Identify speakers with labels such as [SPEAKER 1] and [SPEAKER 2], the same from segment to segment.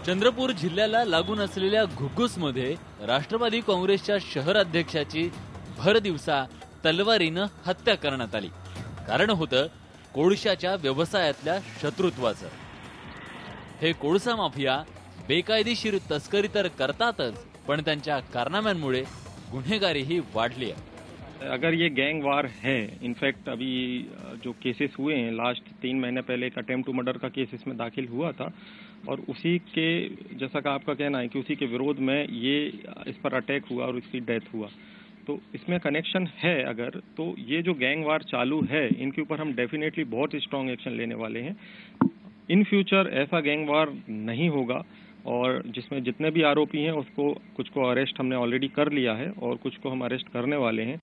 [SPEAKER 1] चंद्रपूर जिल्ह्याला लागून असलेल्या घुग्गुसमध्ये राष्ट्रवादी काँग्रेसच्या शहर अध्यक्षाची भर दिवसा तलवारीनं हत्या करण्यात आली। कारण होतं कोळशाच्या व्यवसायातल्या शत्रुत्वाचं। हे कोळसा माफिया बेकायदेशीर तस्करी तर करतातच, पण त्यांच्या कारनाम्यांमुळे गुन्हेगारीही वाढली आहे।
[SPEAKER 2] अगर ये गैंग वार है, इनफैक्ट अभी जो केसेस हुए हैं लास्ट 3 महीने पहले एक अटेम्प्ट टू मर्डर का केस इसमें दाखिल हुआ था और उसी के जैसा का आपका कहना है कि उसी के विरोध में ये इस पर अटैक हुआ और इसकी डेथ हुआ, तो इसमें कनेक्शन है। अगर तो ये जो गैंग वार चालू है इनके ऊपर हम डेफिनेटली बहुत स्ट्रांग एक्शन लेने वाले हैं। इन फ्यूचर ऐसा गैंग वार नहीं होगा और जिसमें जितने भी आरोपी हैं उसको कुछ को अरेस्ट हमने ऑलरेडी कर लिया है और कुछ को हम अरेस्ट करने वाले हैं।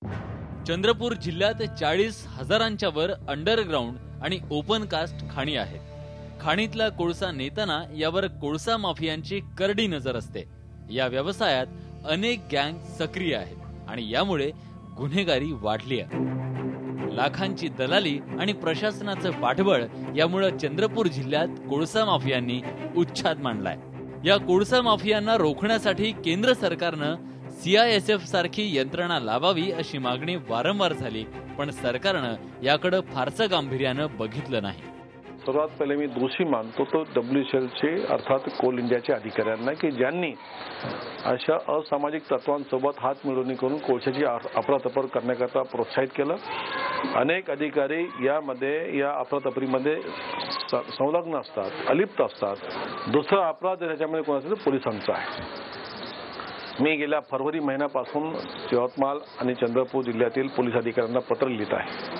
[SPEAKER 1] चंद्रपूर जिल्ह्यात 40,000च्या वर अंडरग्राउंड आणि ओपन कास्ट खाणी आहेत। खाणीतला कोळसा नेताना यावर कोळसा माफियांची करडी नजर असते। या व्यवसायात अनेक गँग सक्रिय आहेत आणि यामुळे गुन्हेगारी वाढली आहे। लाखांची दलाली आणि प्रशासनाचं पाठबळ यामुळे चंद्रपूर जिल्ह्यात कोळसा माफियांनी उच्छाद मांडलाय। या कोळसा माफियांना रोखण्यासाठी केंद्र सरकारनं CISF सारखी यंत्रणा लावावी अशी मागणी वारंवार झाली, पण सरकारनं याकडे फारसं गांभीर्यानं बघितलं नाही।
[SPEAKER 3] सर्वात पहिले मी दोषी मानतो तो WCLचे अर्थात कोल इंडियाचे अधिकाऱ्यांना की ज्यांनी अशा असामाजिक तत्वांसोबत हात मिळवणी करून कोळशाची अफरातफर करण्याकरता प्रोत्साहित केलं। अनेक अधिकारी यामध्ये या अफरातफरीमध्ये संलग्न असतात, अलिप्त असतात। दुसरा अपराध याच्यामध्ये कोणाचा पोलिसांचा आहे। मी गेल्या फरवरी महिन्यापासून यवतमाळ आणि चंद्रपूर जिल्ह्यातील पोलीस अधिकाऱ्यांना पत्र लिहित आहे।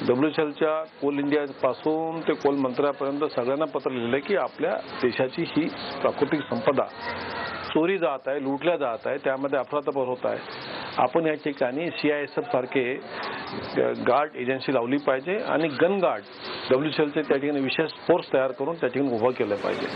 [SPEAKER 3] WCLच्या कोल इंडिया पासून ते कोल मंत्र्यापर्यंत सगळ्यांना पत्र लिहिलं की आपल्या देशाची ही प्राकृतिक संपदा चोरी जात आहे, लुटल्या जात आहे, त्यामध्ये अफरातफर होत आहे। आपण या ठिकाणी CISF सारखे गार्ड एजन्सी लावली पाहिजे आणि गन गार्ड WCLचे त्या ठिकाणी विशेष फोर्स तयार करून त्या ठिकाणी उभं केलं पाहिजे।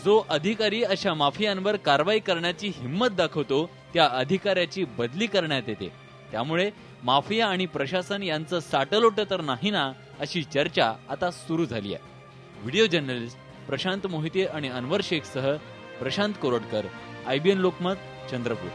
[SPEAKER 1] जो अधिकारी अशा माफियांवर कारवाई करण्याची हिम्मत दाखवतो त्या अधिकाऱ्याची बदली करण्यात येते। त्यामुळे माफिया आणि प्रशासन यांचं साटलोट तर नाही ना, अशी चर्चा आता सुरू झाली आहे। व्हिडिओ जर्नलिस्ट प्रशांत मोहिते आणि अनवर शेखसह प्रशांत कोरटकर, IBN लोकमत, चंद्रपूर।